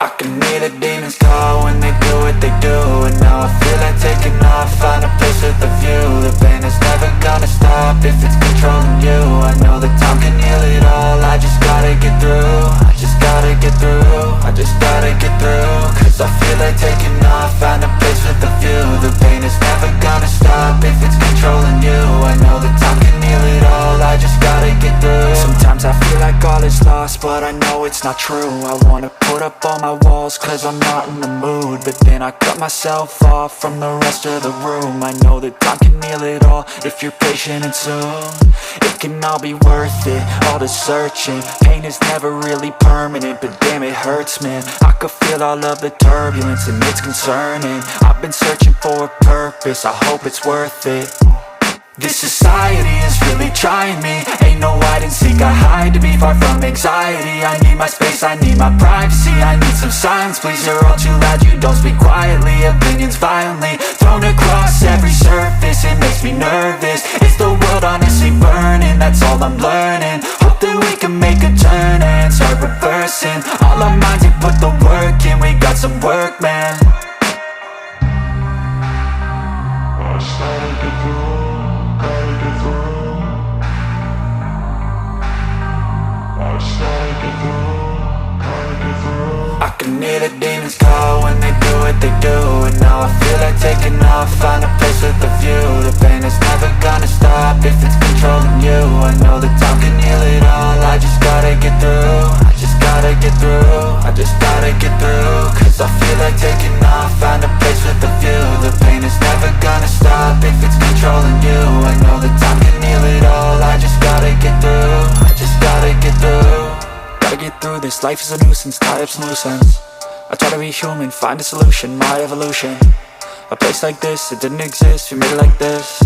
I can hear the demons call when they do what they do. And now I feel like taking off, find a place with a view. The pain is never gonna stop if it's controlling you. I know that time can heal it all, I just gotta get through. I just gotta get through, I just gotta get through. Cause I feel like taking off, find a place with a view. The pain is never gonna stop if it's controlling you. I know that time can heal it all, I just gotta get through. Sometimes I feel like all is lost, but I know it's not true. I wanna put up all my walls cause I'm not in the mood, but then I cut myself off from the rest of the room. I know that time can heal it all if you're patient, and soon it can all be worth it, all the searching. Pain is never really permanent, but damn it hurts, man. I could feel all of the turbulence and it's concerning. I've been searching for a purpose, I hope it's worth it. This society is really trying me. Ain't no hide and seek, I hide to be far from anxiety. I need my space, I need my privacy. I need some silence, please, you're all too loud. You don't speak quietly, opinions violently thrown across every surface. It makes me nervous, is the world honestly burning? That's all I'm learning. Hope that we can make a turn and start reversing all our minds and put the work in. We got some work, man. I started to do, I can hear the demons call when they do what they do. And now I feel like taking off, find a place with a view. The pain is never gonna stop if it's controlling you. I know that time can heal it all, I just gotta get through. I just gotta get through, I just gotta get through. Cause I feel like taking off, find a place with a view. The pain is never gonna stop if it's controlling you. I know that time can heal it all, I just gotta get through. I just gotta get through. Gotta get through this, life is a nuisance, tie up some loose ends. I try to be human, find a solution, my evolution. A place like this, it didn't exist, we made it like this.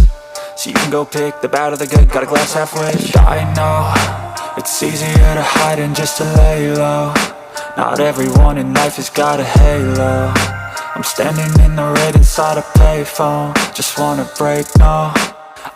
So you can go pick the bad or the good, got a glass half wish. I know, it's easier to hide than just to lay low. Not everyone in life has got a halo. I'm standing in the red inside a payphone, just wanna break, no.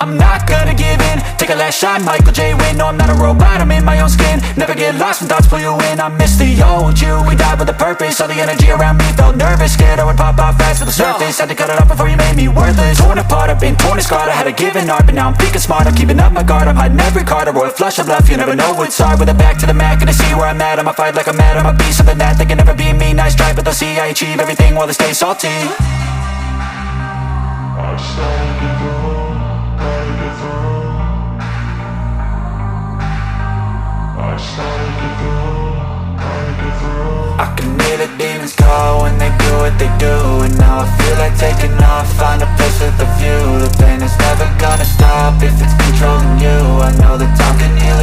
I'm not gonna give in, take a last shot, Michael J. Win. No, I'm not a robot, I'm in my own skin. Never get lost when thoughts pull you in. I miss the old you, we died with a purpose. All the energy around me felt nervous, scared I would pop off fast to the surface. Had to cut it off before you made me worthless. Torn apart, I've been torn and scarred. I had a given art, but now I'm thinking smart. I'm keeping up my guard, I'm hiding every card. A royal flush of bluff, you never know what's hard. With a back to the mat, gonna see where I'm at. I'ma fight like I'm mad, I'ma be something that they can never be me. Nice try, but they'll see I achieve everything while they stay salty. I started to do, I can hear the demons call when they do what they do. And now I feel like taking off, find a place with a view. The pain is never gonna stop if it's controlling you. I know that time can heal